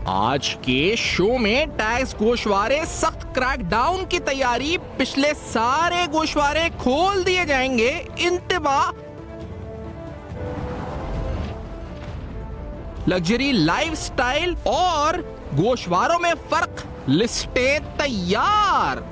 آج کے شو میں ٹیکس گوشوارے سخت کریک ڈاؤن کی تیاری، پچھلے سارے گوشوارے کھول دیے جائیں گے، انتباہ لگژری لائف سٹائل اور گوشواروں میں فرق، لسٹیں تیار۔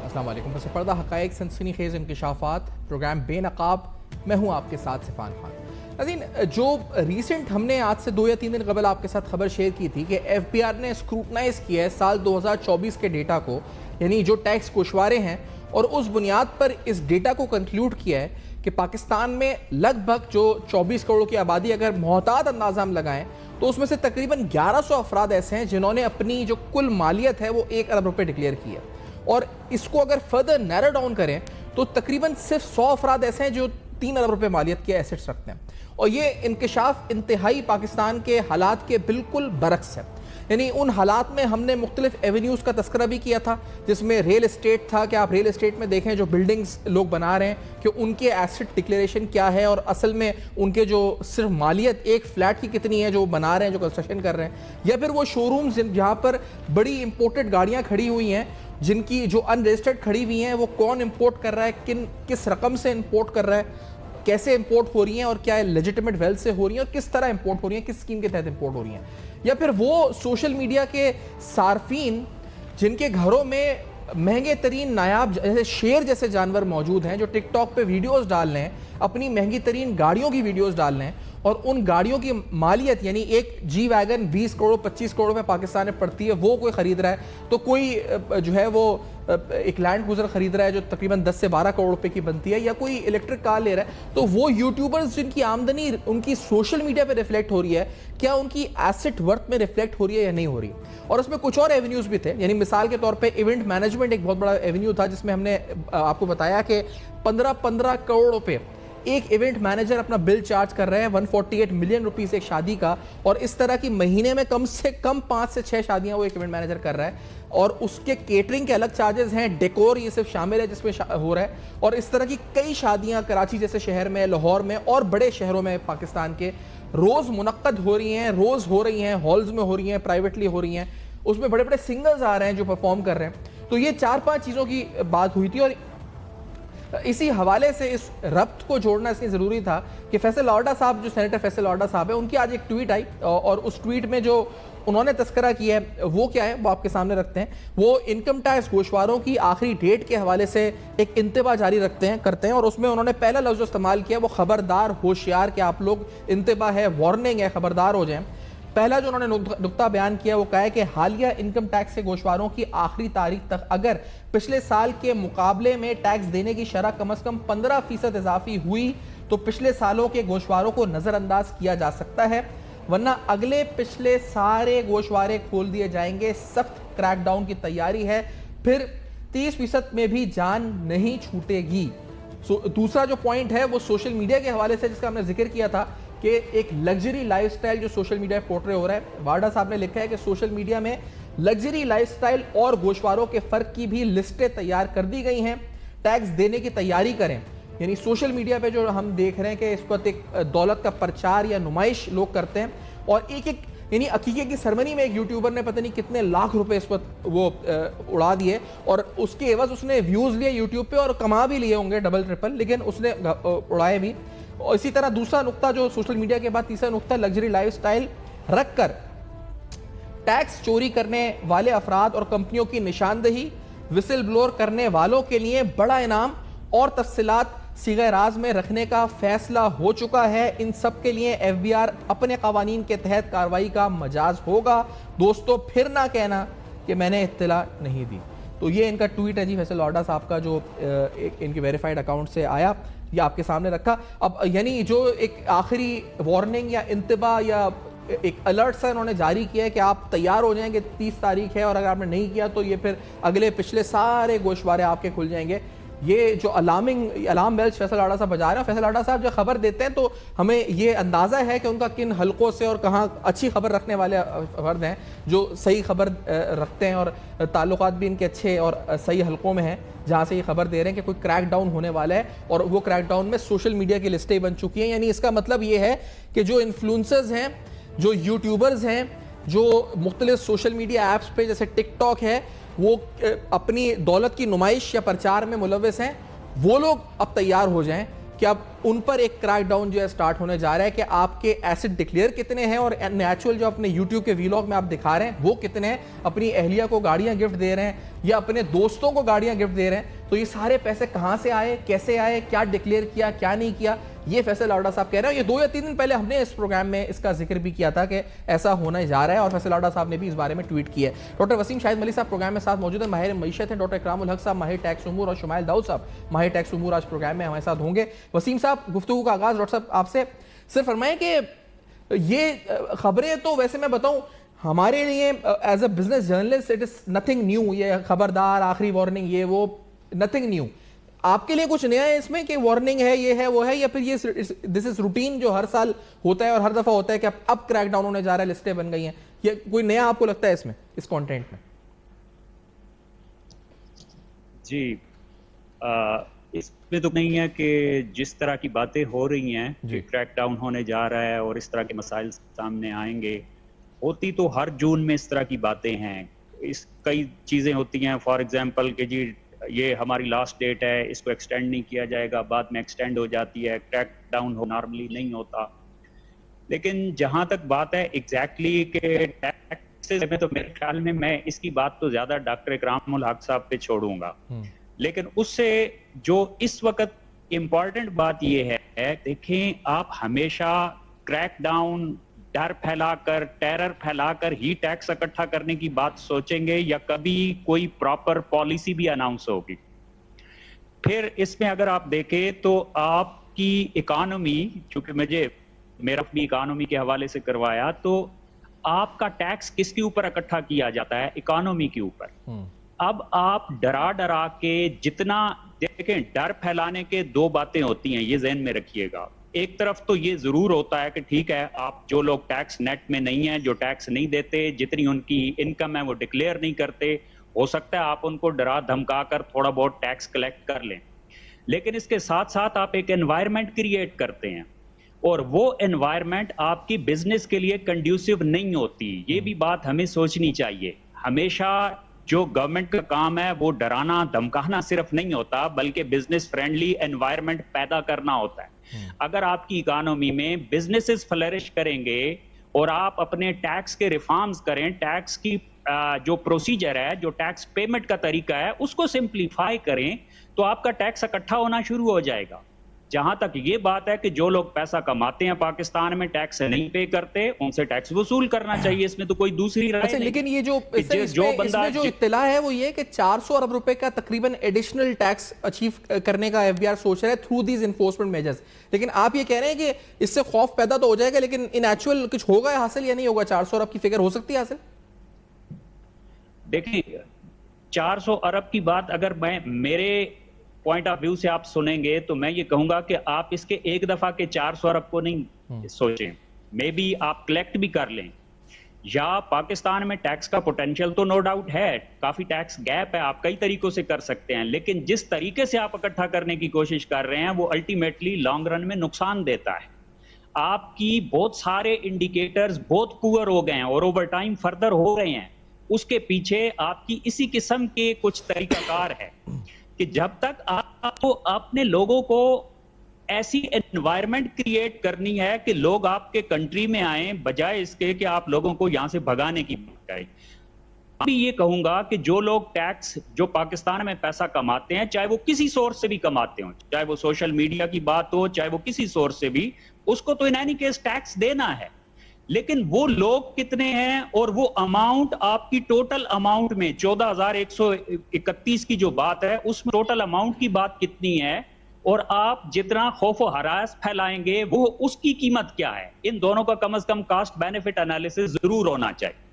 السلام علیکم، پس پردہ حقائق، سنسنی خیز انکشافات، پروگرام بے نقاب، میں ہوں آپ کے ساتھ سفان خان۔ ناظرین، جو ریسنٹ ہم نے آج سے 2 یا 3 دن قبل آپ کے ساتھ خبر شیئر کی تھی کہ ایف بی آر نے اسکروٹنائز کیا ہے سال 2024 کے ڈیٹا کو، یعنی جو ٹیکس گوشوارے ہیں، اور اس بنیاد پر اس ڈیٹا کو کنکلوڈ کیا ہے کہ پاکستان میں لگ بھگ جو 24 کروڑ کی آبادی اگر محتاط اندازہ ہم لگائیں تو اس میں سے تقریباً 1100 افراد ایسے ہیں جنہوں نے اپنی جو کل مالیت ہے وہ 1 ارب روپے ڈکلیئر کی ہے، اور اس کو اگر فردر نیرو ڈاؤن کریں تو تقریباً صرف 100 افراد ایسے ہیں جو 3 ارب روپے مالیت کے ایسٹس رکھتے ہیں، اور یہ انکشاف انتہائی پاکستان کے حالات کے بالکل برعکس ہے۔ یعنی ان حالات میں ہم نے مختلف ایونیوز کا تذکرہ بھی کیا تھا، جس میں ریل اسٹیٹ تھا کہ آپ ریل اسٹیٹ میں دیکھیں جو بلڈنگز لوگ بنا رہے ہیں کہ ان کے ایسٹ ڈکلیریشن کیا ہے، اور اصل میں ان کے جو صرف مالیت ایک فلیٹ کی کتنی ہے جو بنا رہے ہیں، جو کنسٹرکشن کر رہے ہیں، یا پھر وہ شو رومز جہاں پر بڑی امپورٹڈ گاڑیاں کھڑی ہوئی ہیں جن کی جو ان رجسٹرڈ کھڑی ہوئی ہیں، وہ کون امپورٹ کر رہا ہے، کس رقم سے امپورٹ کر رہا ہے، کیسے امپورٹ ہو رہی ہیں، اور کیا لیجٹیمیٹ ویل سے ہو رہی ہیں، اور کس طرح امپورٹ ہو رہی ہیں، کس اسکیم کے تحت امپورٹ ہو رہی ہیں، یا پھر وہ سوشل میڈیا کے صارفین جن کے گھروں میں مہنگے ترین نایاب جیسے شیر جیسے جانور موجود ہیں، جو ٹک ٹاک پہ ویڈیوز ڈال رہے ہیں، اپنی مہنگی ترین گاڑیوں کی ویڈیوز ڈال رہے ہیں، اور ان گاڑیوں کی مالیت یعنی ایک جی ویگن 20 کروڑ 25 کروڑ میں پاکستان میں پڑتی ہے، وہ کوئی خرید رہا ہے، تو کوئی جو ہے وہ ایک لینڈ کروزر خرید رہا ہے جو تقریباً 10 سے 12 کروڑ روپے کی بنتی ہے، یا کوئی الیکٹرک کار لے رہا ہے، تو وہ یوٹیوبرز جن کی آمدنی ان کی سوشل میڈیا پہ ریفلیکٹ ہو رہی ہے، کیا ان کی ایسٹ ورتھ میں ریفلیکٹ ہو رہی ہے یا نہیں ہو رہی؟ اور اس میں کچھ اور ایونیوز بھی تھے، یعنی مثال کے طور پہ ایونٹ مینجمنٹ ایک بہت بڑا ایونیو تھا، جس میں ہم نے آپ کو بتایا کہ 15 کروڑ روپے ایک ایونٹ مینیجر اپنا بل چارج کر رہے ہیں، 148 ملین روپیز ایک شادی کا، اور اس طرح کی مہینے میں کم سے کم 5 سے 6 شادیاں وہ ایک ایونٹ مینیجر کر رہا ہے، اور اس کے کیٹرنگ کے الگ چارجز ہیں، ڈیکور یہ صرف شامل ہے جس میں ہو رہا ہے، اور اس طرح کی کئی شادیاں کراچی جیسے شہر میں، لاہور میں اور بڑے شہروں میں پاکستان کے روز منعقد ہو رہی ہیں، روز ہو رہی ہیں، ہالز میں ہو رہی ہیں، پرائیویٹلی ہو رہی ہیں، اس میں بڑے بڑے سنگرز آ رہے ہیں جو پرفارم کر رہے ہیں۔ تو یہ 4-5 چیزوں کی بات ہوئی تھی، اور اسی حوالے سے اس ربط کو جوڑنا اس لیے ضروری تھا کہ فیصل لاڈا صاحب، جو سینیٹر فیصل لاڈا صاحب ہیں، ان کی آج ایک ٹویٹ آئی، اور اس ٹویٹ میں جو انہوں نے تذکرہ کیا ہے وہ کیا ہے وہ آپ کے سامنے رکھتے ہیں۔ وہ انکم ٹیکس گوشواروں کی آخری ڈیٹ کے حوالے سے ایک انتباہ جاری کرتے ہیں، اور اس میں انہوں نے پہلا لفظ استعمال کیا وہ خبردار، ہوشیار، کہ آپ لوگ انتباہ ہے، وارننگ ہے، خبردار ہو جائیں۔ پہلا جو انہوں نے نقطہ بیان کیا وہ کہا ہے کہ حالیہ انکم ٹیکس کے گوشواروں کی آخری تاریخ تک اگر پچھلے سال کے مقابلے میں ٹیکس دینے کی شرح کم از کم 15% اضافی ہوئی تو پچھلے سالوں کے گوشواروں کو نظر انداز کیا جا سکتا ہے، ورنہ اگلے پچھلے سارے گوشوارے کھول دیے جائیں گے، سخت کریک ڈاؤن کی تیاری ہے، پھر 30% میں بھی جان نہیں چھوٹے گی۔ دوسرا جو پوائنٹ ہے وہ سوشل میڈیا کے حوالے سے جس کا ہم نے ذکر کیا تھا کہ ایک لگژری لائف سٹائل جو سوشل میڈیا پہ پورٹرے ہو رہا ہے، وارڈا صاحب نے لکھا ہے کہ سوشل میڈیا میں لگژری لائف سٹائل اور گوشواروں کے فرق کی بھی لسٹیں تیار کر دی گئی ہیں، ٹیکس دینے کی تیاری کریں۔ یعنی سوشل میڈیا پہ جو ہم دیکھ رہے ہیں کہ اس وقت ایک دولت کا پرچار یا نمائش لوگ کرتے ہیں، اور ایک یعنی عقیقے کی سرمنی میں ایک یوٹیوبر نے پتہ نہیں کتنے لاکھ روپے اس وقت وہ اڑا دیے، اور اس کے عوض اس نے ویوز لیے یوٹیوب پہ اور کما بھی لیے ہوں گے ڈبل ٹرپل، لیکن اس نے اڑائے بھی۔ اور اسی طرح دوسرا نقطہ جو سوشل میڈیا کے بعد تیسرا نقطہ، لگژری لائف سٹائل رکھ کر ٹیکس چوری کرنے والے افراد اور کمپنیوں کی نشاندہی، وسل بلور کرنے والوں کے لیے بڑا انعام اور تفصیلات صیغہ راز میں رکھنے کا فیصلہ ہو چکا ہے۔ ان سب کے لیے ایف بی آر اپنے قوانین کے تحت کارروائی کا مجاز ہوگا۔ دوستو، پھر نہ کہنا کہ میں نے اطلاع نہیں دی۔ تو یہ ان کا ٹویٹ ہے جی فیصل لاڈا صاحب کا، جو ان کے ویریفائڈ اکاؤنٹ سے آیا، یہ آپ کے سامنے رکھا۔ اب یعنی جو ایک آخری وارننگ یا انتباہ یا ایک الرٹ سا انہوں نے جاری کیا ہے کہ آپ تیار ہو جائیں کہ 30 تاریخ ہے، اور اگر آپ نے نہیں کیا تو یہ پھر اگلے پچھلے سارے گوشوارے آپ کے کھل جائیں گے۔ یہ جو الارم بیلز فیصل لاڈا صاحب بجا رہے ہیں، فیصل لاڈا صاحب جو خبر دیتے ہیں تو ہمیں یہ اندازہ ہے کہ ان کا کن حلقوں سے اور کہاں اچھی خبر رکھنے والے فرد ہیں جو صحیح خبر رکھتے ہیں، اور تعلقات بھی ان کے اچھے اور صحیح حلقوں میں ہیں جہاں سے یہ خبر دے رہے ہیں کہ کوئی کریک ڈاؤن ہونے والا ہے، اور وہ کریک ڈاؤن میں سوشل میڈیا کی لسٹیں بن چکی ہیں. یعنی اس کا مطلب یہ ہے کہ جو انفلوئنسرز ہیں، جو یوٹیوبرز ہیں، جو مختلف سوشل میڈیا ایپس پہ جیسے ٹک ٹاک ہے، وہ اپنی دولت کی نمائش یا پرچار میں ملوث ہیں، وہ لوگ اب تیار ہو جائیں کہ اب ان پر ایک کریک ڈاؤن جو ہے سٹارٹ ہونے جا رہا ہے کہ آپ کے ایسٹ ڈکلیئر کتنے ہیں اور نیچرل جو اپنے یوٹیوب کے ویلاگ میں آپ دکھا رہے ہیں وہ کتنے ہیں، اپنی اہلیہ کو گاڑیاں گفٹ دے رہے ہیں یا اپنے دوستوں کو گاڑیاں گفٹ دے رہے ہیں، تو یہ سارے پیسے کہاں سے آئے، کیسے آئے، کیا ڈکلیئر کیا، کیا نہیں کیا، یہ فیصل لاڈا صاحب کہہ رہے ہیں. یہ 2 یا 3 دن پہلے ہم نے اس پروگرام میں اس کا ذکر بھی کیا تھا کہ ایسا ہونے جا رہا ہے، اور فیصل لاڈا صاحب نے بھی اس بارے میں ٹویٹ کیا ہے. ڈاکٹر وسیم شاہد ملک صاحب پروگرام میں ساتھ موجود ہیں، ماہر معیشت ہیں. ڈاکٹر اکرام الحق صاحب ماہر ٹیکس امور، اور شمائل داؤد صاحب ماہر ٹیکس امور آج پروگرام میں ہمارے ساتھ ہوں گے. وسیم صاحب، گفتگو کا آغاز ڈاکٹر صاحب آپ سے صرف فرمائیں کہ یہ خبریں تو ویسے میں بتاؤں ہمارے لیے as a business journalist it is nothing new, یہ خبردار، آخری وارننگ، یہ وہ نتھنگ نیو. آپ کے لیے کچھ نیا ہے اس میں کہ وارننگ ہے، یہ ہے، وہ ہے، یا پھر یہ دس از روٹین جو ہر سال ہوتا ہے اور ہر دفعہ ہوتا ہے کہ اب کریک ڈاؤن ہونے جا رہا ہے، لسٹیں بن گئی ہیں، یہ کوئی نیا آپ کو لگتا ہے اس میں، اس کانٹینٹ میں؟ جی اس میں تو نہیں ہے کہ جس طرح کی باتیں ہو رہی ہیں کہ کریک ڈاؤن ہونے جا رہا ہے اور اس طرح کے مسائل سامنے آئیں گے، ہوتی تو ہر جون میں اس طرح کی باتیں ہیں. کئی چیزیں ہوتی ہیں، فار ایگزامپل کہ جی یہ ہماری لاسٹ ڈیٹ ہے، اس کو ایکسٹینڈ نہیں کیا جائے گا، بعد میں ایکسٹینڈ ہو جاتی ہے. کریک ڈاؤن ہو نارملی نہیں ہوتا. لیکن جہاں تک بات ہے ایگزیکٹلی کہ ٹیکسز میں، تو میرے خیال میں اس کی بات تو زیادہ ڈاکٹر اکرام الحق صاحب پہ چھوڑوں گا. لیکن اس سے جو اس وقت امپورٹنٹ بات یہ ہے، دیکھیں آپ ہمیشہ کریک ڈاؤن، ڈر پھیلا کر، ٹیرر پھیلا کر ہی ٹیکس اکٹھا کرنے کی بات سوچیں گے یا کبھی کوئی پراپر پالیسی بھی اناؤنس ہوگی؟ پھر اس میں اگر آپ دیکھیں تو آپ کی اکانومی، چونکہ میرا اپنی اکانومی کے حوالے سے کروایا، تو آپ کا ٹیکس کس کے اوپر اکٹھا کیا جاتا ہے؟ اکانومی کے اوپر. اب آپ ڈرا کے جتنا، دیکھیں ڈر پھیلانے کے 2 باتیں ہوتی ہیں، یہ ذہن میں رکھیے گا. ایک طرف تو یہ ضرور ہوتا ہے کہ ٹھیک ہے، آپ جو لوگ ٹیکس نیٹ میں نہیں ہیں، جو ٹیکس نہیں دیتے، جتنی ان کی انکم ہے وہ ڈکلیئر نہیں کرتے، ہو سکتا ہے آپ ان کو ڈرا دھمکا کر تھوڑا بہت ٹیکس کلیکٹ کر لیں. لیکن اس کے ساتھ ساتھ آپ ایک انوائرمنٹ کریٹ کرتے ہیں، اور وہ انوائرمنٹ آپ کی بزنس کے لیے کنڈیوسیو نہیں ہوتی. یہ بھی بات ہمیں سوچنی چاہیے. ہمیشہ جو گورنمنٹ کا کام ہے وہ ڈرانا دھمکانا صرف نہیں ہوتا، بلکہ بزنس فرینڈلی انوائرمنٹ پیدا کرنا ہوتا ہے. اگر آپ کی اکانومی میں بزنسز فلرش کریں گے اور آپ اپنے ٹیکس کے ریفارمز کریں، ٹیکس کی جو پروسیجر ہے، جو ٹیکس پیمنٹ کا طریقہ ہے، اس کو سمپلیفائی کریں، تو آپ کا ٹیکس اکٹھا ہونا شروع ہو جائے گا. جہاں تک یہ بات ہے کہ جو لوگ پیسہ کماتے ہیں پاکستان میں ٹیکس نہیں پے کرتے، ان سے ٹیکس وصول کرنا چاہیے، اس میں تو کوئی دوسری رائے نہیں. لیکن یہ اس میں جو اطلاع ہے وہ یہ کہ 400 ارب روپے کا تقریباً ایڈیشنل ٹیکس اچیو کرنے کا ایف بی آر سوچ رہا ہے تھرو دیز انفورسمنٹ میجرز. لیکن آپ یہ کہہ رہے ہیں کہ اس سے خوف پیدا تو ہو جائے گا، لیکن ان ایکچوئل کچھ ہوگا حاصل یا نہیں ہوگا؟ 400 ارب کی فگر ہو سکتی ہے حاصل؟ دیکھیں 400 ارب کی بات اگر میرے پوائنٹ آف ویو سے آپ سنیں گے تو میں یہ کہوں گا کہ آپ اس کے ایک دفعہ کے 400 ارب کو نہیں سوچیں. مے بی آپ کلیکٹ بھی کر لیں، یا پاکستان میں ٹیکس کا پوٹینشیل تو نو ڈاؤٹ ہے، کافی ٹیکس گیپ ہے، آپ کئی طریقوں سے کر سکتے ہیں. لیکن جس طریقے سے آپ اکٹھا کرنے کی کوشش کر رہے ہیں وہ الٹیمیٹلی لانگ رن میں نقصان دیتا ہے. آپ کی بہت سارے انڈیکیٹرز بہت پور ہو گئے ہیں اور اوور ٹائم فردر ہو رہے ہیں. اس کے پیچھے آپ کی اسی قسم کے کچھ طریقہ کار ہے کہ جب تک آپ کو اپنے لوگوں کو ایسی انوائرمنٹ کریٹ کرنی ہے کہ لوگ آپ کے کنٹری میں آئیں، بجائے اس کے کہ آپ لوگوں کو یہاں سے بھگانے کی بات کریں. ابھی یہ کہوں گا کہ جو لوگ ٹیکس، جو پاکستان میں پیسہ کماتے ہیں، چاہے وہ کسی سورس سے بھی کماتے ہوں، چاہے وہ سوشل میڈیا کی بات ہو، چاہے وہ کسی سورس سے بھی، اس کو تو ان اینی کیس ٹیکس دینا ہے. لیکن وہ لوگ کتنے ہیں اور وہ اماؤنٹ آپ کی ٹوٹل اماؤنٹ میں 14,131 کی جو بات ہے اس میں ٹوٹل اماؤنٹ کی بات کتنی ہے، اور آپ جتنا خوف و ہراس پھیلائیں گے وہ اس کی قیمت کیا ہے؟ ان دونوں کا کم از کم کاسٹ بینیفٹ انالیسس ضرور ہونا چاہیے.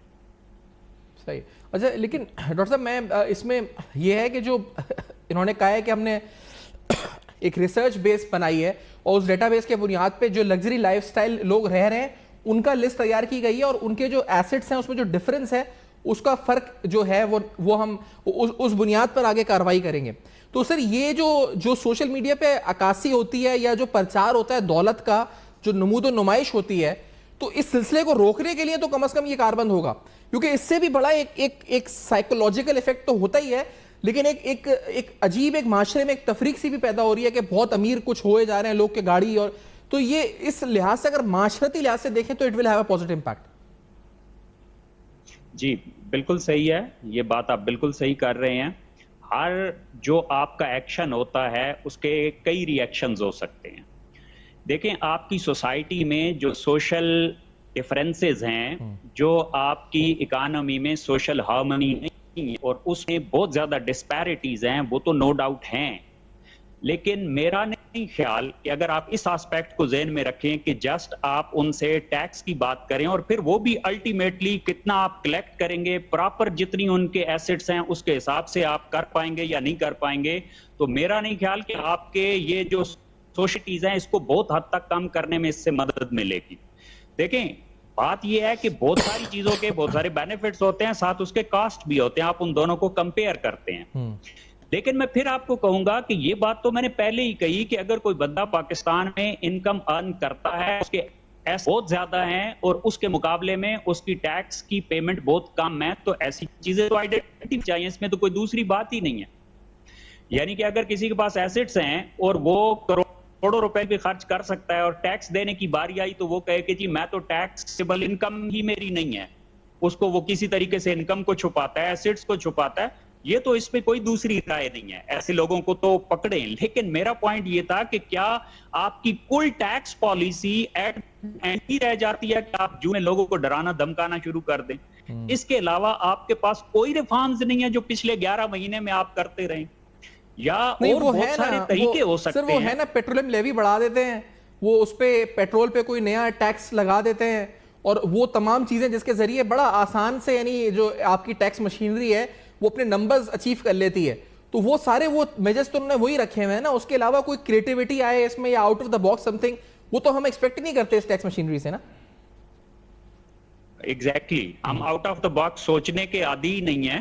صحیح. اچھا، لیکن ڈاکٹر صاحب میں اس میں یہ ہے کہ جو انہوں نے کہا ہے کہ ہم نے ایک ریسرچ بیس بنائی ہے اور اس ڈیٹا بیس کے بنیاد پہ جو لگژری لائف سٹائل لوگ رہ رہے ہیں ان کا لسٹ تیار کی گئی ہے اور ان کے جو ایسٹس ہیں اس میں جو ڈفرنس ہے اس کا فرق جو ہے وہ ہم اس بنیاد پر آگے کاروائی کریں گے. تو سر یہ جو سوشل میڈیا پہ عکاسی ہوتی ہے یا جو پرچار ہوتا ہے دولت کا, جو نمود و نمائش ہوتی ہے, تو اس سلسلے کو روکنے کے لیے تو کم از کم یہ کاربند ہوگا, کیونکہ اس سے بھی بڑا ایک سائیکولوجیکل ایفیکٹ تو ہوتا ہی ہے, لیکن ایک عجیب ایک معاشرے میں ایک تفریق سی بھی پیدا ہو رہی ہے کہ بہت امیر کچھ ہوئے جا رہے ہیں لوگ کے گاڑی, اور تو یہ اس لحاظ سے اگر معاشرتی لحاظ سے دیکھیں تو it will have a positive impact. جی بالکل صحیح ہے, یہ بات آپ بالکل صحیح کر رہے ہیں. ہر جو آپ کا ایکشن ہوتا ہے اس کے کئی ری ایکشنز ہو سکتے ہیں. دیکھیں آپ کی سوسائٹی میں جو سوشل ڈفرینسز ہیں, جو آپ کی اکانومی میں سوشل ہارمونی نہیں ہے اور اس میں بہت زیادہ ڈسپیرٹیز ہیں, وہ تو نو ڈاؤٹ ہیں, لیکن میرا نہیں خیال کہ اگر آپ اس آسپیکٹ کو ذہن میں رکھیں کہ جسٹ آپ ان سے ٹیکس کی بات کریں اور پھر وہ بھی الٹیمیٹلی کتنا آپ کلیکٹ کریں گے, پراپر جتنی ان کے ایسٹس ہیں اس کے حساب سے آپ کر پائیں گے یا نہیں کر پائیں گے, تو میرا نہیں خیال کہ آپ کے یہ جو سوسائٹیز ہیں اس کو بہت حد تک کم کرنے میں اس سے مدد ملے گی. دیکھیں بات یہ ہے کہ بہت ساری چیزوں کے بہت سارے بینیفٹس ہوتے ہیں, ساتھ اس کے کاسٹ بھی ہوتے ہیں, آپ ان دونوں کو کمپیئر کرتے ہیں. لیکن میں پھر آپ کو کہوں گا کہ یہ بات تو میں نے پہلے ہی کہی کہ اگر کوئی بندہ پاکستان میں انکم ارن کرتا ہے, اس کے ایسے بہت زیادہ ہیں اور اس کے مقابلے میں اس کی ٹیکس کی پیمنٹ بہت کم ہے, تو ایسی چیزیں تو آئیڈینٹی چاہیے, اس میں تو کوئی دوسری بات ہی نہیں ہے. یعنی کہ اگر کسی کے پاس ایسٹس ہیں اور وہ کروڑوں روپے بھی خرچ کر سکتا ہے اور ٹیکس دینے کی باری آئی تو وہ کہے کہ جی میں تو ٹیکسیبل انکم ہی میری نہیں ہے, اس کو وہ کسی طریقے سے انکم کو چھپاتا ہے, ایسٹس کو چھپاتا ہے, یہ تو اس پہ کوئی دوسری رائے نہیں ہے, ایسے لوگوں کو تو پکڑیں. لیکن میرا پوائنٹ یہ تھا کہ کیا آپ کی کل ٹیکس پالیسی ایسی رہ جاتی ہے کہ آپ جو لوگوں کو ڈرانا دھمکانا شروع کر دیں, اس کے علاوہ آپ کے پاس کوئی ریفارمز نہیں ہے جو پچھلے 11 مہینے میں آپ کرتے رہیں, یا اور بہت سارے طریقے ہو سکتے ہیں. سر وہ ہے نا پیٹرولیم لیوی بڑھا دیتے ہیں, وہ اس پہ پیٹرول پہ کوئی نیا ٹیکس لگا دیتے ہیں, اور وہ تمام چیزیں جس کے ذریعے بڑا آسان سے یعنی جو آپ کی ٹیکس مشینری ہے وہ اپنے نمبرز اچیو کر لیتی ہے, تو وہ سارے وہ میجرز تو انہوں نے وہی رکھے ہوئے ہیں نا, اس کے علاوہ کوئی کریٹیوٹی آئے اس میں یا out of the box some thing, وہ تو ہم ایکسپیکٹ نہیں کرتے اس ٹیکس مشینری سے نا. ایگزیکٹلی, ہم آؤٹ آف دا باکس سوچنے کے عادی نہیں ہیں.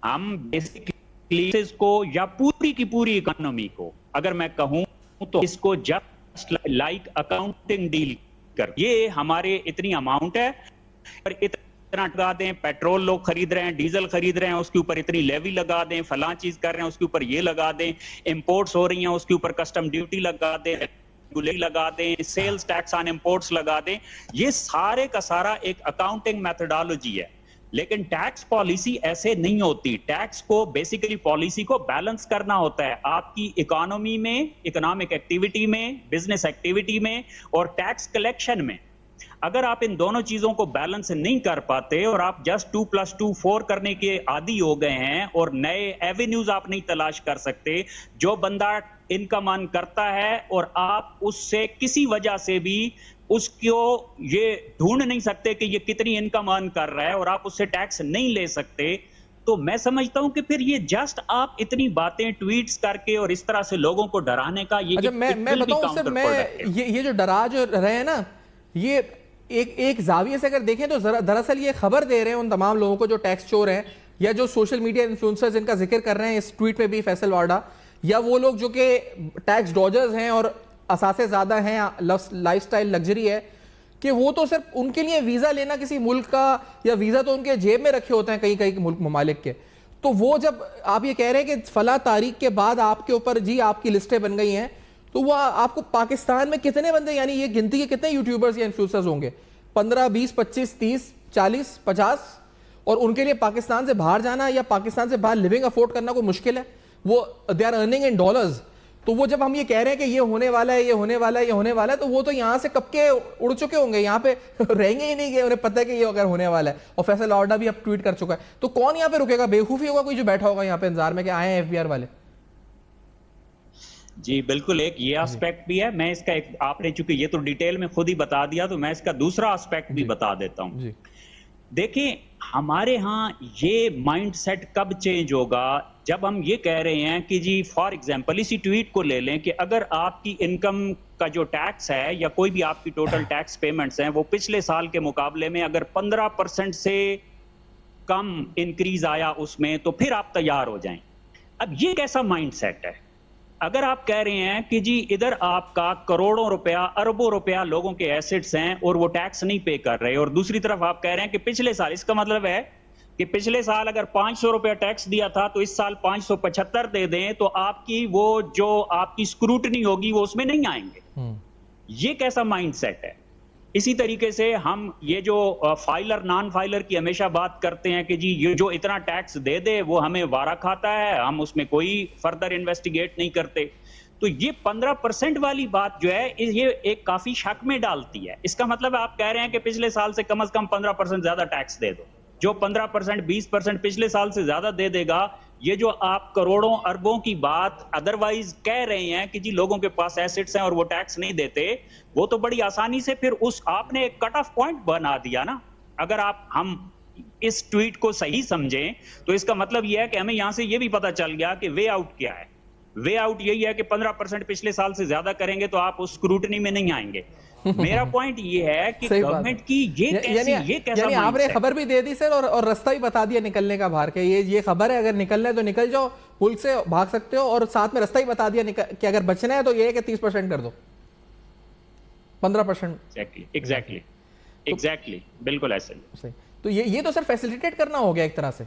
ہم بیسکلی کو یا پوری کی پوری اکانومی کو اگر میں کہوں تو اس کو جسٹ لائک اکاؤنٹنگ ڈیل کر, یہ ہمارے اتنی اماؤنٹ ہے اور اتنا لگا دیں, پیٹرول لوگ خرید رہے ہیں, ڈیزل خرید رہے ہیں, اس کے اوپر اتنی لیوی لگا دیں, فلاں چیز کر رہے ہیں اس کے اوپر یہ لگا دیں, امپورٹس ہو رہی ہیں اس کے اوپر کسٹم ڈیوٹی لگا دیں, لگا دیں, سیلز ٹیکس آن امپورٹس لگا دیں. یہ سارے کا سارا ایک اکاؤنٹنگ میتھڈالوجی ہے, لیکن ٹیکس پالیسی ایسے نہیں ہوتی. ٹیکس کو بیسیکلی پالیسی کو بیلنس کرنا ہوتا ہے آپ کی اکانومی میں, اکنامک ایکٹیویٹی میں, بزنس ایکٹیویٹی میں اور ٹیکس کلیکشن میں. اگر آپ ان دونوں چیزوں کو بیلنس نہیں کر پاتے اور آپ جسٹ 2+2 4 کرنے کے عادی ہو گئے ہیں اور نئے ایوینیوز آپ نہیں تلاش کر سکتے, جو بندہ انکم ارن کرتا ہے اور آپ اس سے کسی وجہ سے بھی اس کو یہ ڈھونڈ نہیں سکتے کہ یہ کتنی انکم ارن کر رہا ہے اور آپ اس سے ٹیکس نہیں لے سکتے, تو میں سمجھتا ہوں کہ پھر یہ جسٹ آپ اتنی باتیں ٹویٹس کر کے اور اس طرح سے لوگوں کو ڈرانے کا یہ میں بتاؤں سر, میں یہ جو ڈرا جو رہے ہیں نا, یہ ایک زاویے سے اگر دیکھیں تو دراصل یہ خبر دے رہے ہیں ان تمام لوگوں کو جو ٹیکس چور ہیں یا جو سوشل میڈیا انفلوئنسرز ان کا ذکر کر رہے ہیں اس ٹویٹ میں بھی فیصل وارڈا, یا وہ لوگ جو کہ ٹیکس ڈاجرز ہیں اور اثاثے زیادہ ہیں, لائف سٹائل لگژری ہے, کہ وہ تو صرف ان کے لیے ویزا لینا کسی ملک کا یا ویزا تو ان کے جیب میں رکھے ہوتے ہیں کئی ملک ممالک کے, تو وہ جب آپ یہ کہہ رہے ہیں کہ فلاں تاریخ کے بعد آپ کے اوپر جی آپ کی لسٹیں بن گئی ہیں, تو وہ آپ کو پاکستان میں کتنے بندے یعنی یہ گنتی کے کتنے یوٹیوبرز یا انفلوئنسرز ہوں گے, 15 20 25 30 40 50, اور ان کے لیے پاکستان سے باہر جانا یا پاکستان سے باہر لیونگ افورڈ کرنا کوئی مشکل ہے, وہ they are earning in dollars. تو وہ جب ہم یہ کہہ رہے ہیں کہ یہ ہونے والا ہے, یہ ہونے والا ہے, یہ ہونے والا ہے, تو وہ تو یہاں سے کب کے اڑ چکے ہوں گے, یہاں پہ رہیں گے ہی نہیں, کہ انہیں پتہ ہے کہ یہ اگر ہونے والا ہے. اور فیصل وارڈا بھی اب ٹویٹ کر چکا ہے, تو کون یہاں پہ رکے گا؟ بیوقوفی ہوگا کوئی جو بیٹھا ہوگا یہاں پہ انتظار میں کہ آئے ہیں FBR والے. جی بالکل, ایک یہ آسپیکٹ بھی ہے. میں اس کا ایک, آپ نے چونکہ یہ تو ڈیٹیل میں خود ہی بتا دیا, تو میں اس کا دوسرا آسپیکٹ بھی بتا دیتا ہوں. دیکھیں ہمارے ہاں یہ مائنڈ سیٹ کب چینج ہوگا جب ہم یہ کہہ رہے ہیں کہ جی فار ایگزامپل اسی ٹویٹ کو لے لیں کہ اگر آپ کی انکم کا جو ٹیکس ہے یا کوئی بھی آپ کی ٹوٹل ٹیکس پیمنٹس ہیں وہ پچھلے سال کے مقابلے میں اگر 15% سے کم انکریز آیا اس میں تو پھر آپ تیار ہو جائیں. اب یہ کیسا مائنڈ سیٹ ہے؟ اگر آپ کہہ رہے ہیں کہ جی ادھر آپ کا کروڑوں روپیہ اربوں روپیہ لوگوں کے ایسٹس ہیں اور وہ ٹیکس نہیں پے کر رہے، اور دوسری طرف آپ کہہ رہے ہیں کہ پچھلے سال، اس کا مطلب ہے کہ پچھلے سال اگر 500 روپیہ ٹیکس دیا تھا تو اس سال 575 دے دیں تو آپ کی وہ جو آپ کی اسکروٹنی ہوگی وہ اس میں نہیں آئیں گے. یہ کیسا مائنڈ سیٹ ہے؟ اسی طریقے سے ہم یہ جو فائلر نان فائلر کی ہمیشہ بات کرتے ہیں کہ جی یہ جو اتنا ٹیکس دے دے وہ ہمیں وارا کھاتا ہے، ہم اس میں کوئی فردر انویسٹیگیٹ نہیں کرتے. تو یہ 15% والی بات جو ہے یہ ایک کافی شک میں ڈالتی ہے. اس کا مطلب آپ کہہ رہے ہیں کہ پچھلے سال سے کم از کم 15% زیادہ ٹیکس دے دو. جو 15% 20% پچھلے سال سے زیادہ دے دے گا، یہ جو آپ کروڑوں اربوں کی بات ادروائز کہہ رہے ہیں کہ جی لوگوں کے پاس ایسٹس ہیں اور وہ ٹیکس نہیں دیتے، وہ تو بڑی آسانی سے پھر اس آپ نے ایک کٹ آف پوائنٹ بنا دیا نا. اگر ہم اس ٹویٹ کو صحیح سمجھیں تو اس کا مطلب یہ ہے کہ ہمیں یہاں سے یہ بھی پتا چل گیا کہ وے آؤٹ کیا ہے. وے آؤٹ یہی ہے کہ 15% پچھلے سال سے زیادہ کریں گے تو آپ اس اسکروٹنی میں نہیں آئیں گے. میرا پوائنٹ یہ ہے کہ گورنمنٹ کی یہ کیسا یعنی آپ نے خبر بھی دے دی سر اور رستہ بھی بتا دیا نکلنے کا باہر کے، یہ خبر ہے اگر نکلنا ہے تو نکل جاؤ، ملک سے بھاگ سکتے ہو، اور ساتھ میں رستہ ہی بتا دیا کہ اگر بچنا ہے تو یہ ہے کہ 30% کر دو، 15%. ایگزیکٹلی بالکل ایسے. تو یہ تو سر فیسیلیٹیٹ کرنا ہو گیا ایک طرح سے.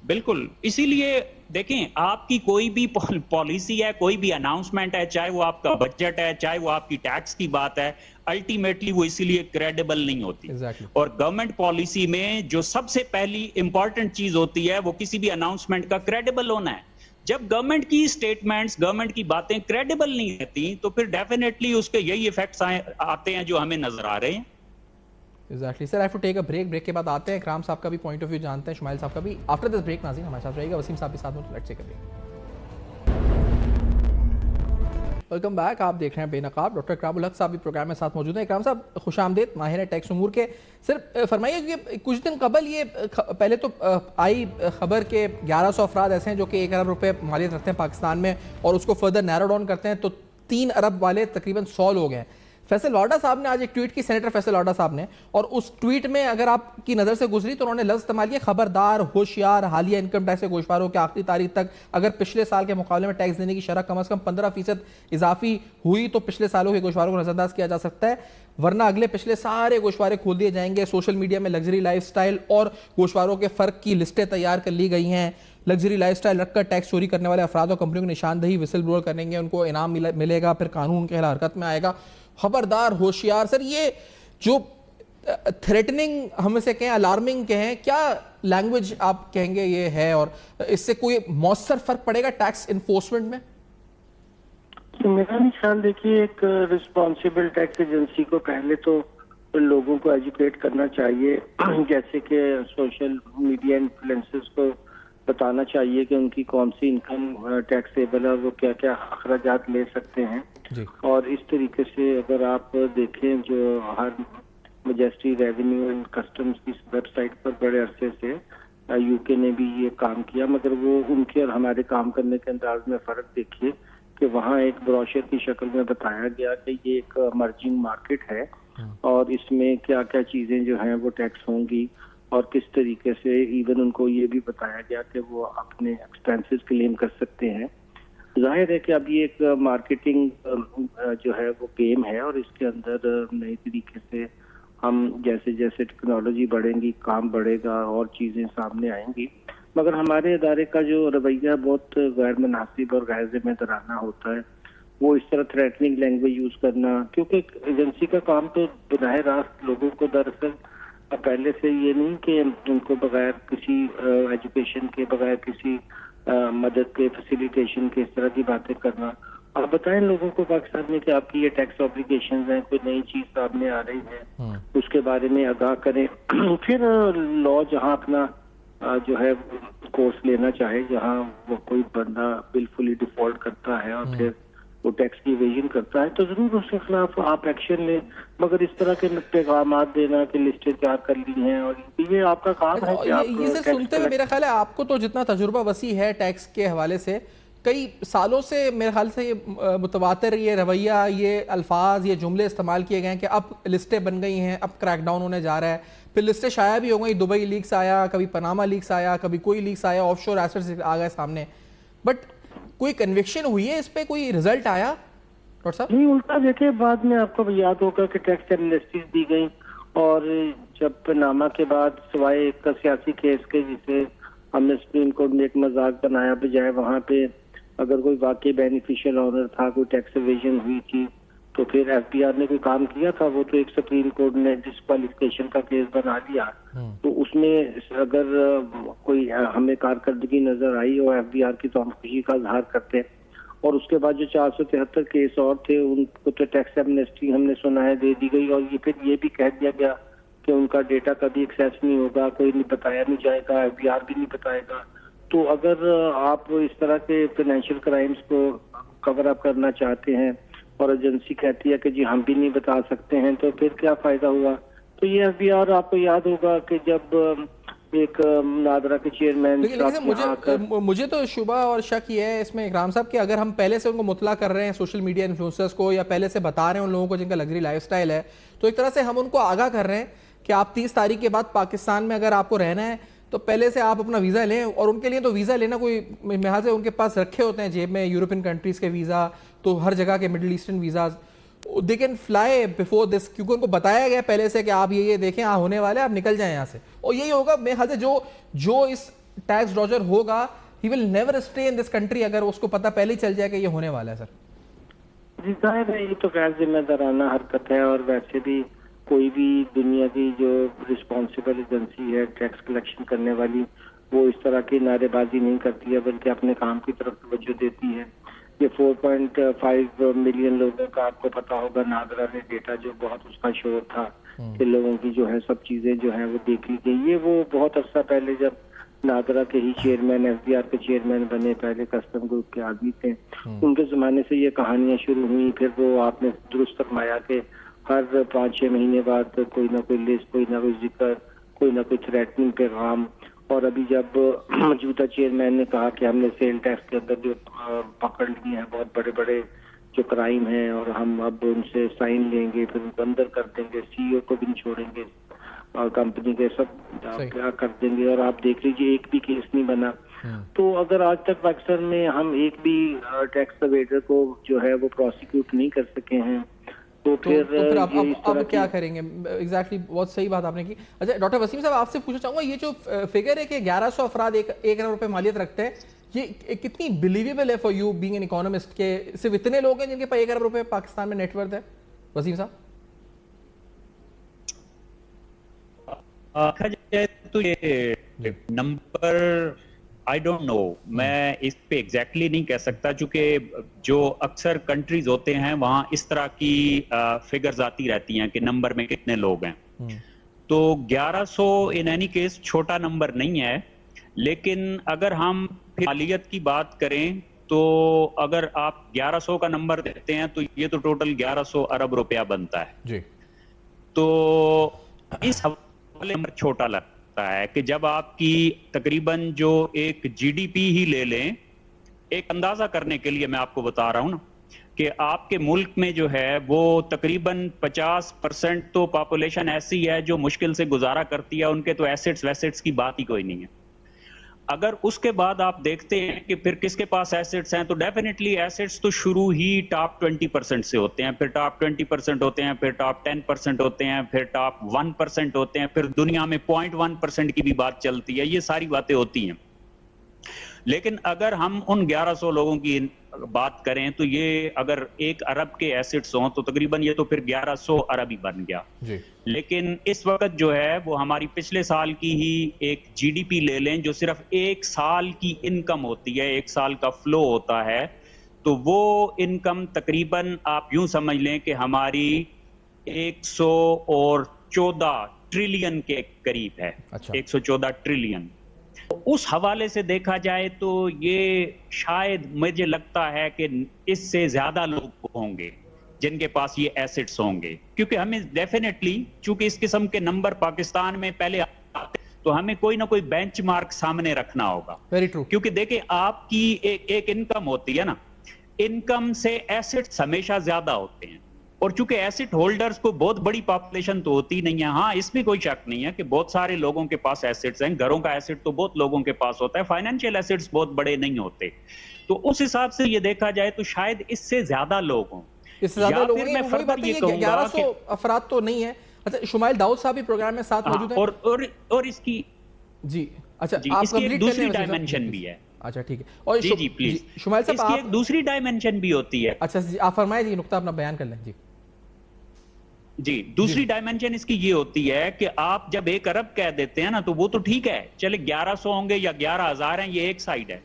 بالکل. اسی لیے دیکھیں آپ کی کوئی بھی پالیسی ہے، کوئی بھی اناؤنسمنٹ ہے، چاہے وہ آپ کا بجٹ ہے، چاہے وہ آپ کی ٹیکس کی بات ہے، الٹیمیٹلی وہ اسی لیے کریڈیبل نہیں ہوتی. اور گورنمنٹ پالیسی میں جو سب سے پہلی امپورٹنٹ چیز ہوتی ہے وہ کسی بھی اناؤنسمنٹ کا کریڈیبل ہونا ہے. جب گورنمنٹ کی سٹیٹمنٹس، گورنمنٹ کی باتیں کریڈیبل نہیں رہتی تو پھر ڈیفینیٹلی اس کے یہی ایفیکٹس آتے ہیں جو ہمیں نظر آ رہے ہیں. Exactly sir. I have to take a break کے بعد آتے ہیں اکرام صاحب کا بھی پوائنٹ آف ویو جانتے ہیں، شمائل صاحب کا بھی. آفٹر دس بریک ناظرین ہمارے ساتھ رہے گا، وسیم صاحب بھی ساتھ میں. Let's take a break. Welcome back. آپ دیکھ رہے ہیں بے نقاب. ڈاکٹر اکرام الحق صاحب بھی پروگرام میں ساتھ موجود ہیں. اکرام صاحب خوش آمدید، ماہر ہیں ٹیکس امور کے. صرف فرمائیے کہ کچھ دن قبل یہ پہلے تو آئی خبر کہ 1100 افراد ایسے ہیں جو کہ 1 ارب روپے مالیت رکھتے ہیں پاکستان میں، اور اس کو فردر نیرو ڈاؤن کرتے ہیں تو 3 ارب والے تقریباً 100 لوگ ہیں. فیصل لاڈا صاحب نے آج ایک ٹویٹ کی، سینیٹر فیصل لاڈا صاحب نے، اور اس ٹویٹ میں اگر آپ کی نظر سے گزری تو انہوں نے لفظ استعمال کیا خبردار، ہوشیار، حالیہ انکم ٹیکس کے گوشواروں کے آخری تاریخ تک اگر پچھلے سال کے مقابلے میں ٹیکس دینے کی شرح کم از کم 15% اضافی ہوئی تو پچھلے سالوں کے گوشواروں کو نظر انداز کیا جا سکتا ہے، ورنہ اگلے پچھلے سارے گوشوارے کھول دیے جائیں گے. سوشل میڈیا میں لگژری لائف سٹائل اور گوشواروں کے فرق کی لسٹیں تیار کر لی گئی ہیں. لگژری لائف سٹائل رکھ کر ٹیکس چوری کرنے والے افراد اور کمپنیوں کی نشاندہی وسل بلور کریں گے، ان کو انعام ملے گا، پھر قانون کے خلاف حرکت میں آئے گا. خبردار، ہوشیار. سر یہ جو تھریٹننگ ہم سے کہیں، الارمنگ کہیں، کیا لینگویج آپ کہیں گے یہ ہے، اور اس سے کوئی مؤثر فرق پڑے گا ٹیکس انفورسمنٹ میں؟ میرا بھی خیال دیکھیے ایک رسپانسیبل ٹیکس ایجنسی کو پہلے تو لوگوں کو ایجوکیٹ کرنا چاہیے، جیسے کہ سوشل میڈیا انفلوئنسرز کو بتانا چاہیے کہ ان کی کون سی انکم ٹیکسیبل ہے، وہ کیا کیا اخراجات لے سکتے ہیں. اور اس طریقے سے اگر آپ دیکھیں جو ہر مجسٹری ریونیو اینڈ کسٹمز کی ویب سائٹ پر بڑے عرصے سے یو کے نے بھی یہ کام کیا، مگر وہ ان کے اور ہمارے کام کرنے کے انداز میں فرق دیکھیے کہ وہاں ایک بروشر کی شکل میں بتایا گیا کہ یہ ایک امرجنگ مارکیٹ ہے اور اس میں کیا کیا چیزیں جو ہیں وہ ٹیکس ہوں گی، اور کس طریقے سے ایون ان کو یہ بھی بتایا گیا کہ وہ اپنے ایکسپینسز کلیم کر سکتے ہیں. ظاہر ہے کہ اب یہ ایک مارکیٹنگ جو ہے وہ گیم ہے، اور اس کے اندر نئے طریقے سے ہم جیسے جیسے ٹیکنالوجی بڑھیں گی، کام بڑھے گا اور چیزیں سامنے آئیں گی. مگر ہمارے ادارے کا جو رویہ بہت غیر مناسب اور غیر ذمہ دارانہ ہوتا ہے، وہ اس طرح تھریٹننگ لینگویج یوز کرنا، کیونکہ ایجنسی کا کام تو براہ راست لوگوں کو دراصل پہلے سے یہ نہیں کہ ان کو بغیر کسی ایجوکیشن کے، بغیر کسی مدد کے، فیسیلیٹیشن کے، اس طرح کی باتیں کرنا. آپ بتائیں لوگوں کو پاکستان میں کہ آپ کی یہ ٹیکس آبلیگیشنز ہیں، کوئی نئی چیز سامنے آ رہی ہے اس کے بارے میں آگاہ کریں. پھر لا جہاں اپنا جو ہے کورس لینا چاہے، جہاں وہ کوئی بندہ بالفلی ڈیفالٹ کرتا ہے اور پھر وہ ٹیکس کی ایویژن کرتا ہے تو ضرور اس کے خلاف آپ ایکشن لیں، مگر اس طرح کے پیغامات دینا کہ لسٹیں تیار کر لی ہیں اور یہ آپ کا کام ہے کہ آپ یہ سے سنتے ہوئے میرا خیال ہے آپ کو تو جتنا تجربہ وسیع ہے ٹیکس کے حوالے سے، کئی سالوں سے میرے خیال سے یہ متواتر یہ رویہ، یہ الفاظ، یہ جملے استعمال کیے گئے ہیں کہ اب لسٹیں بن گئی ہیں، اب کریک ڈاؤن ہونے جا رہا ہے، پھر لسٹیں شائع بھی ہو گئی، دبئی لیکس آیا، کبھی پاناما لیکس آیا، کبھی کوئی لیکس آیا، آف شور ایسٹس آ گئے سامنے، بٹ کوئی کنوکشن ہوئی ہے اس پہ، کوئی رزلٹ آیا ڈاکٹر صاحب؟ نہیں، الٹا دیکھیں بعد میں آپ کو یاد ہوگا کہ ٹیکس ایمنیسٹیز دی گئی، اور جب پاناما کے بعد سوائے ایک کا سیاسی کیس کے جسے ہم نے سپریم کورٹ نے ایک مذاق بنایا، بجائے وہاں پہ اگر کوئی واقعی بینیفیشل آنر تھا، کوئی ٹیکس ایویژن ہوئی تھی تو پھر ایف بی آر نے کوئی کام کیا تھا، وہ تو ایک سپریم کورٹ نے ڈسکوالیفیکیشن کا کیس بنا لیا، تو اس میں اگر کوئی ہمیں کارکردگی نظر آئی اور ایف بی آر کی تو ہم خوشی کا اظہار کرتے ہیں، اور اس کے بعد جو 473 کیس اور تھے ان کو تو ٹیکس ایمنیسٹی ہم نے سنا ہے دے دی گئی، اور یہ پھر یہ بھی کہہ دیا گیا کہ ان کا ڈیٹا کبھی ایکسیس نہیں ہوگا، کوئی نہیں بتایا نہیں جائے گا، ایف بی آر بھی نہیں بتائے گا۔ تو اگر آپ اس طرح کے فائنینشیل کرائمز کو کور اپ کرنا چاہتے ہیں اور ایجنسی کہتی ہے کہ جی ہم بھی نہیں بتا سکتے ہیں، تو پھر کیا فائدہ ہوا؟ تو یہ ایف بی آر آپ کو یاد ہوگا کہ جب ایک نادرا کے چیئرمین، لیکن مجھے تو شبہ اور شک یہ ہے اس میں اکرام صاحب کہ اگر ہم پہلے سے ان کو مطلع کر رہے ہیں سوشل میڈیا انفلوئنسرز کو، یا پہلے سے بتا رہے ہیں ان لوگوں کو جن کا لگژری لائف سٹائل ہے، تو ایک طرح سے ہم ان کو آگاہ کر رہے ہیں کہ آپ 30 تاریخ کے بعد پاکستان میں اگر آپ کو رہنا ہے تو پہلے سے آپ اپنا ویزا لیں، اور ان کے لیے تو ویزا لینا کوئی محاذ سے ان کے پاس رکھے ہوتے ہیں جیب میں یورپین کنٹریز کے ویزا، تو ہر جگہ کے middle eastern visas they can fly before this، کیونکہ ان کو بتایا گیا پہلے سے کہ آپ یہ دیکھیں ہونے والے آپ نکل جائیں یہاں سے، اور یہی ہوگا میرے خیال سے جو اس ٹیکس ڈاجر ہوگا he will never stay in this country اگر اس کو پتہ پہلے ہی چل جائے کہ یہ ہونے والا ہے۔ سر جی ظاہر ہے یہ تو غیر ذمہ دارانہ حرکت ہے، اور ویسے بھی کوئی بھی دنیا کی جو رسپانسبل ایجنسی ہے ٹیکس کلیکشن کرنے والی، وہ اس طرح کی نعرے بازی نہیں کرتی ہے بلکہ اپنے کام کی طرف توجہ دیتی ہے۔ یہ 4.5 ملین لوگوں کا آپ کو پتا ہوگا نادرا نے ڈیٹا جو بہت اس کا شور تھا کہ لوگوں کی جو ہے سب چیزیں جو ہیں وہ دیکھی گئی، یہ وہ بہت عرصہ پہلے جب نادرا کے ہی چیئرمین ایف بی آر کے چیئرمین بنے، پہلے کسٹم گروپ کے آدمی تھے، ان کے زمانے سے یہ کہانیاں شروع ہوئی۔ پھر وہ آپ نے درست فرمایا کہ ہر 5-6 مہینے بعد کوئی نہ کوئی لسٹ، کوئی نہ کوئی ذکر، کوئی نہ کوئی تھریٹننگ پیغام، اور ابھی جب موجودہ چیئرمین نے کہا کہ ہم نے سیل ٹیکس کے اندر جو پکڑ لیے ہیں بہت بڑے بڑے جو کرائم ہیں، اور ہم اب ان سے سائن لیں گے، پھر ان کو اندر کر دیں گے، سی او کو بھی نہیں چھوڑیں گے، اور کمپنی کے سب کیا کر دیں گے، اور آپ دیکھ لیجیے ایک بھی کیس نہیں بنا۔ تو اگر آج تک پاکستان میں ہم ایک بھی ٹیکس اویڈر کو جو ہے وہ پروسیکیوٹ نہیں کر سکے ہیں، تو پھر اب کیا کریں گے؟ ایگزیکٹلی بہت صحیح بات آپ نے کی۔ اچھا ڈاکٹر وسیم صاحب آپ سے پوچھنا چاہوں گا، یہ جو فگر ہے کہ 1100 افراد 1 ارب روپے مالیت رکھتے ہیں، یہ کتنی بلیویبل ہے for you being an economist کہ صرف اتنے لوگ ہیں جن کے پاس 1 ارب روپے پاکستان میں نیٹ ورتھ ہے؟ وسیم صاحب تو یہ نمبر آئی ڈونٹ نو، میں اس پہ ایگزیکٹلی نہیں کہہ سکتا، چونکہ جو اکثر کنٹریز ہوتے ہیں وہاں اس طرح کی فگرز آتی رہتی ہیں کہ نمبر میں کتنے لوگ ہیں، تو 1100 ان اینی کیس چھوٹا نمبر نہیں ہے، لیکن اگر ہم مالیت کی بات کریں تو اگر آپ 1100 کا نمبر دیتے ہیں تو یہ تو ٹوٹل 1100 ارب روپیہ بنتا ہے جی، تو اس حوالے نمبر چھوٹا لگتا ہے کہ جب آپ کی تقریباً جو ایک جی ڈی پی ہی لے لیں، ایک اندازہ کرنے کے لیے میں آپ کو بتا رہا ہوں نا کہ آپ کے ملک میں جو ہے وہ تقریباً 50% تو پاپولیشن ایسی ہے جو مشکل سے گزارا کرتی ہے، ان کے تو ایسٹس ویسٹس کی بات ہی کوئی نہیں ہے۔ اگر اس کے بعد آپ دیکھتے ہیں کہ پھر کس کے پاس ایسٹس ہیں، تو ڈیفینیٹلی ایسٹس تو شروع ہی ٹاپ 20% سے ہوتے ہیں، پھر ٹاپ 20% ہوتے ہیں، پھر ٹاپ 10% ہوتے ہیں، پھر ٹاپ 1% ہوتے ہیں، پھر دنیا میں 0.1% کی بھی بات چلتی ہے، یہ ساری باتیں ہوتی ہیں۔ لیکن اگر ہم ان 1100 لوگوں کی بات کریں تو یہ اگر 1 ارب کے ایسٹس ہوں تو تقریباً یہ تو پھر 1100 ارب ہی بن گیا۔ لیکن اس وقت جو ہے وہ ہماری پچھلے سال کی ہی ایک جی ڈی پی لے لیں جو صرف 1 سال کی انکم ہوتی ہے، 1 سال کا فلو ہوتا ہے، تو وہ انکم تقریباً آپ یوں سمجھ لیں کہ ہماری 114 ٹریلین کے قریب ہے، 114 ٹریلین۔ اس حوالے سے دیکھا جائے تو یہ شاید مجھے لگتا ہے کہ اس سے زیادہ لوگ ہوں گے جن کے پاس یہ ایسٹس ہوں گے، کیونکہ ہمیں ڈیفینیٹلی چونکہ اس قسم کے نمبر پاکستان میں پہلے آتے تو ہمیں کوئی نہ کوئی بینچ مارک سامنے رکھنا ہوگا. کیونکہ دیکھیں آپ کی ایک انکم ہوتی ہے نا، انکم سے ایسٹس ہمیشہ زیادہ ہوتے ہیں، اور چونکہ ایسٹ ہولڈرز کو بہت بڑی پاپولیشن تو ہوتی نہیں ہے. ہاں اس میں کوئی شک نہیں ہے کہ بہت سارے لوگوں کے پاس ایسٹس ہیں، گھروں کا ایسٹ تو بہت لوگوں کے پاس ہوتا ہے، فائنینشیل ایسٹس بہت بڑے نہیں ہوتے. تو اس حساب سے یہ دیکھا جائے تو شاید اس سے زیادہ لوگ ہوں. اس سے زیادہ لوگ ہیں، وہی بات ہے، یہ 1100 افراد تو نہیں ہے. اچھا شمائل داؤد صاحب بھی پروگرام میں ساتھ موجود ہیں. اور اس کی جی اچھا آپ اس کی ایک دوسری ڈائمنشن بھی ہے. اچھا ٹھیک ہے. اور جی پلیز، شمائل صاحب اس کی ایک دوسری ڈائمنشن بھی ہوتی ہے. اچھا جی آپ فرمائیں، جی نقطہ اپنا بیان کر لیں. جی دوسری ڈائمنشن اس کی یہ ہوتی ہے کہ آپ جب 1 ارب کہہ دیتے ہیں نا تو وہ تو ٹھیک ہے، چلے 1100 ہوں گے یا 11,000 ہیں، یہ ایک سائیڈ ہے.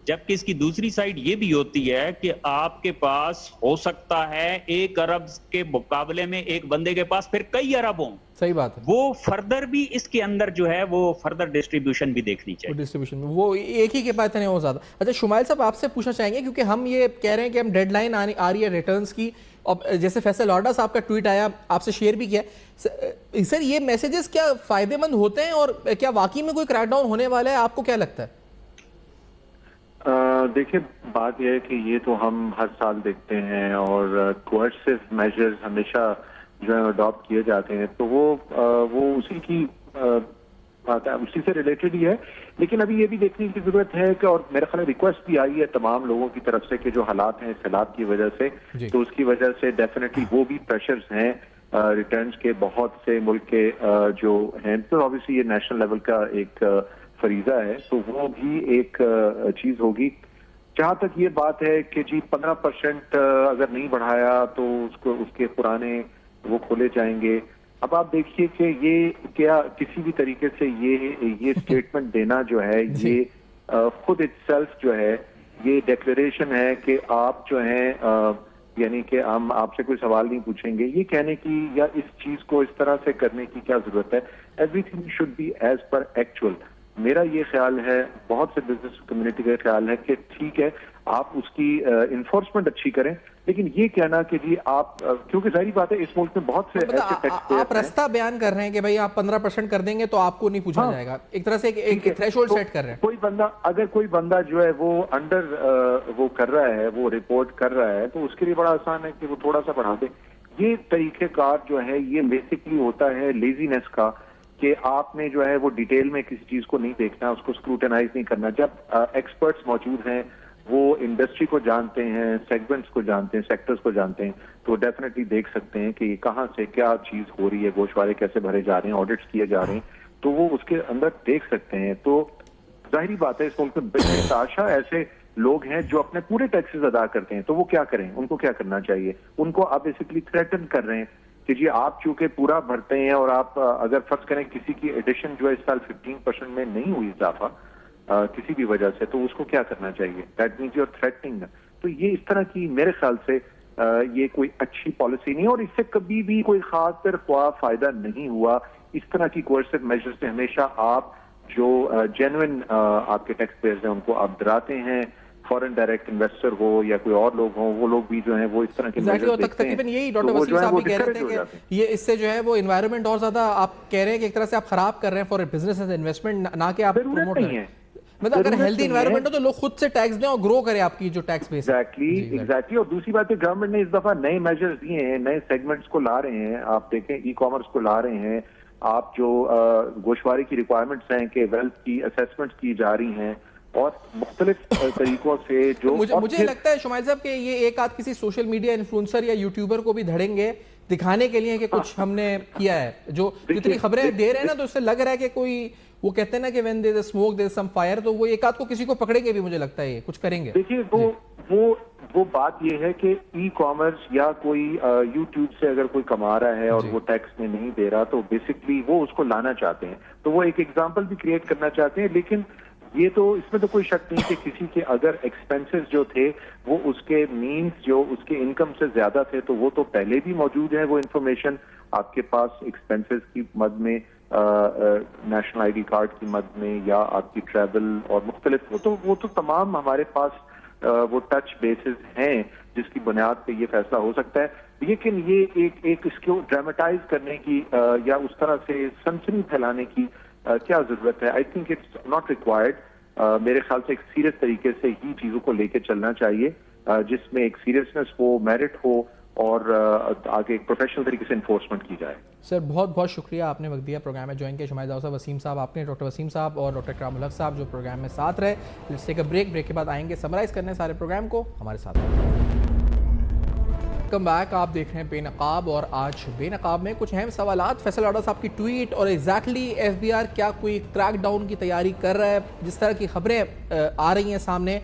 جبکہ اس کی دوسری سائیڈ یہ بھی ہوتی ہے کہ آپ کے پاس ہو سکتا ہے 1 ارب کے مقابلے میں ایک بندے کے پاس پھر کئی ارب ہوں. صحیح بات ہے. وہ فردر بھی اس کے اندر جو ہے وہ فردر ڈسٹریبیوشن بھی دیکھنی چاہیے. ڈسٹریبیوشن میں وہ ایک ہی کے پاس نہیں ہو زیادہ. اچھا شمائل صاحب آپ سے پوچھنا چاہیں گے کیونکہ ہم یہ کہہ رہے ہیں کہ ہم ڈیڈ لائن آ رہی ہے ریٹرنز کی، اور جیسے فیصل لاڈا صاحب کا ٹویٹ آیا آپ سے شیئر بھی کیا سر، یہ میسیجز کیا فائدے مند ہوتے ہیں اور کیا واقعی میں کوئی کریک ڈاؤن ہونے والا ہے؟ آپ کو کیا لگتا ہے؟ دیکھیں بات یہ ہے کہ یہ تو ہم ہر سال دیکھتے ہیں اور کوئرسو میجرز ہمیشہ جو ہے اڈاپٹ کیے جاتے ہیں، تو وہ اسی کی بات ہے، اسی سے ریلیٹڈ ہی ہے. لیکن ابھی یہ بھی دیکھنے کی ضرورت ہے کہ، اور میرا خیال ریکویسٹ بھی آئی ہے تمام لوگوں کی طرف سے کہ جو حالات ہیں سیلاب کی وجہ سے، تو اس کی وجہ سے ڈیفینیٹلی وہ بھی پریشرز ہیں ریٹرنز کے بہت سے ملک کے جو ہیں. تو آبویسلی یہ نیشنل لیول کا ایک فریضہ ہے، تو وہ بھی ایک چیز ہوگی. جہاں تک یہ بات ہے کہ جی 15% اگر نہیں بڑھایا تو اس کے پرانے وہ کھولے جائیں گے. اب آپ دیکھیے کہ یہ کیا کسی بھی طریقے سے یہ اسٹیٹمنٹ دینا جو ہے یہ خود اٹ سیلف جو ہے یہ ڈیکلیریشن ہے کہ آپ جو ہیں یعنی کہ ہم آپ سے کوئی سوال نہیں پوچھیں گے، یہ کہنے کی یا اس چیز کو اس طرح سے کرنے کی کیا ضرورت ہے؟ Everything should be as per actual. میرا یہ خیال ہے، بہت سے بزنس کمیونٹی کا خیال ہے کہ ٹھیک ہے آپ اس کی انفورسمنٹ اچھی کریں، لیکن یہ کہنا کہ جی آپ، کیونکہ ظاہری بات ہے اس ملک میں بہت سے ایسے ٹیکس پیئر ہیں، آپ رستہ بیان کر رہے ہیں کہ بھائی آپ 15% کر دیں گے تو آپ کو نہیں پوچھا جائے گا، ایک طرح سے ایک تھریش ہولڈ سیٹ کر رہے ہیں. اگر کوئی بندہ جو ہے وہ انڈر وہ کر رہا ہے، وہ رپورٹ کر رہا ہے، تو اس کے لیے بڑا آسان ہے کہ وہ تھوڑا سا بڑھا دے. یہ طریقہ کار جو ہے یہ بیسکلی ہوتا ہے لیزینس کا، کہ آپ نے جو ہے وہ ڈیٹیل میں کسی چیز کو نہیں دیکھنا، اس کو سکروٹنائز نہیں کرنا. جب ایکسپرٹس موجود ہیں، وہ انڈسٹری کو جانتے ہیں، سیگمنٹس کو جانتے ہیں، سیکٹرز کو جانتے ہیں، تو ڈیفینیٹلی دیکھ سکتے ہیں کہ کہاں سے کیا چیز ہو رہی ہے، گوشوارے کیسے بھرے جا رہے ہیں، آڈٹس کیے جا رہے ہیں، تو وہ اس کے اندر دیکھ سکتے ہیں. تو ظاہری بات ہے اس ملک میں بے تحاشا ایسے لوگ ہیں جو اپنے پورے ٹیکسز ادا کرتے ہیں، تو وہ کیا کریں؟ ان کو کیا کرنا چاہیے؟ ان کو آپ بیسکلی تھریٹن کر رہے ہیں کہ جی آپ چونکہ پورا بھرتے ہیں، اور آپ اگر فرض کریں کسی کی ایڈیشن جو ہے اس سال 15% میں نہیں ہوئی اضافہ کسی بھی وجہ سے، تو اس کو کیا کرنا چاہیے؟ That means you are threatening. تو یہ اس طرح کی میرے خیال سے یہ کوئی اچھی پالیسی نہیں، اور اس سے کبھی بھی کوئی خاص طر خواہ فائدہ نہیں ہوا. اس طرح کی کوئرسو میجر سے ہمیشہ آپ جو جینوئن آپ کے ٹیکس پیئرز ہیں ان کو آپ ڈراتے ہیں. فورن ڈائریکٹ انویسٹر ہو یا کوئی اور لوگ ہوں، وہ لوگ بھی جو ہیں وہ اس طرح کے میجرز دیکھتے ہیں. تقریباً یہی ڈاکٹر وسیم صاحب بھی کہہ رہے تھے کہ یہ اس سے جو ہے وہ انوائرمنٹ اور زیادہ آپ کہہ رہے ہیں کہ ایک طرح سے آپ خراب کر رہے ہیں فار بزنس اینڈ انویسٹمنٹ، نہ کہ آپ پروموٹ کر رہے ہیں. مطلب اگر ہیلدی انوائرمنٹ ہو تو لوگ خود سے ٹیکس دیں اور گرو کرے آپ کی جو ٹیکس بیس ہے. ایگزیکٹلی. اور دوسری بات ہے گورنمنٹ نے اس دفعہ نئے میجرز دیے ہیں، نئے سیگمنٹس کو لا رہے ہیں. آپ دیکھیں ای کامرس کو لا رہے ہیں، آپ جو گوشوارے کی ریکوائرمنٹس ہیں کہ ویلتھ کی اسیسمنٹس کی جا رہی ہیں، اور مختلف طریقوں سے جو مجھے لگتا ہے شمائل صاحب کہ یہ ایک آدھ کسی سوشل میڈیا انفلوئنسر یا یوٹیوبر کو بھی دھڑیں گے دکھانے کے لیے کہ کچھ ہم نے کیا ہے. جو جتنی خبریں دے رہے ہیں نا تو اس سے لگ رہا ہے کہ کوئی وہ کہتے ہیں نا کہ when there is smoke there is some fire، تو وہ ایک آدھ کو کسی کو پکڑیں گے بھی، مجھے لگتا ہے یہ کچھ کریں گے. دیکھیے وہ بات یہ ہے کہ ای کامرس یا کوئی یوٹیوب سے اگر کوئی کما رہا ہے اور وہ ٹیکس میں نہیں دے رہا، تو بیسکلی وہ اس کو لانا چاہتے ہیں، تو وہ ایک ایگزامپل بھی کریٹ کرنا چاہتے ہیں. لیکن یہ تو اس میں تو کوئی شک نہیں کہ کسی کے اگر ایکسپینسز جو تھے وہ اس کے مینز جو اس کے انکم سے زیادہ تھے، تو وہ تو پہلے بھی موجود ہے. وہ انفارمیشن آپ کے پاس ایکسپینسز کی مد میں نیشنل آئی ڈی کارڈ کی مد میں یا آپ کی ٹریول اور مختلف وہ تو تمام ہمارے پاس وہ ٹچ بیسز ہیں جس کی بنیاد پہ یہ فیصلہ ہو سکتا ہے. لیکن یہ ایک اس کو ڈراماٹائز کرنے کی یا اس طرح سے سنسنی پھیلانے کی کیا ضرورت ہے؟ I think it's not required. میرے خیال سے ایک سیریس طریقے سے ہی چیزوں کو لے کے چلنا چاہیے جس میں ایک سیریسنس ہو, میرٹ ہو اور آگے ایک پروفیشنل طریقے سے انفورسمنٹ کی جائے. سر بہت بہت شکریہ, آپ نے وقت دیا, پروگرام میں جوائن کیا. شمائل صاحب, وسیم صاحب, آپ نے ڈاکٹر وسیم صاحب اور ڈاکٹر اکرام الحق صاحب جو پروگرام میں ساتھ رہے. لیٹس ٹیک اے بریک کے بعد آئیں گے سمرائز کرنے سارے پروگرام کو, ہمارے ساتھ. ویلکم بیک, آپ دیکھ رہے ہیں بے نقاب, اور آج بے نقاب میں کچھ اہم سوالات. فیصل لاڈا صاحب کی ٹویٹ اور ایگزیکٹلی ایف بی آر کیا کوئی کریک ڈاؤن کی تیاری کر رہا ہے؟ جس طرح کی خبریں آ رہی ہیں سامنے,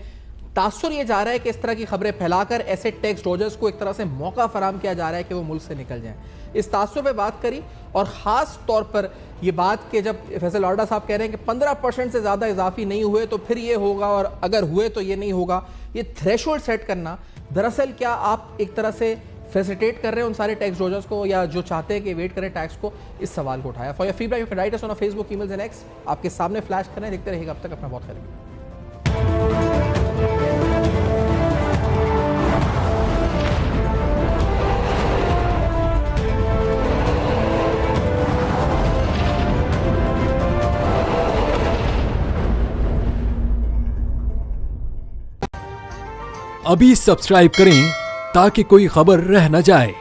تاثر یہ جا رہا ہے کہ اس طرح کی خبریں پھیلا کر ایسے ٹیکس ڈوجرز کو ایک طرح سے موقع فراہم کیا جا رہا ہے کہ وہ ملک سے نکل جائیں. اس تاثر پہ بات کری, اور خاص طور پر یہ بات کہ جب فیصل لاڈا صاحب کہہ رہے ہیں کہ 15% سے زیادہ اضافی نہیں ہوئے تو پھر یہ ہوگا, اور اگر ہوئے تو یہ نہیں ہوگا. یہ تھریشولڈ سیٹ کرنا دراصل کیا آپ ایک طرح سے فیسیلیٹیٹ کر رہے ہیں ان سارے ٹیکس ڈوجرز کو, یا جو چاہتے ہیں کہ ویٹ کریں ٹیکس کو؟ اس سوال کو اٹھایا. For your feedback you can write us on Facebook, emails and X. آپ کے سامنے فلیش کریں, دیکھتے رہیے گا. اب تک اپنا بہت خیال رکھیے. ابھی سبسکرائب کریں تاکہ کوئی خبر رہ نہ جائے.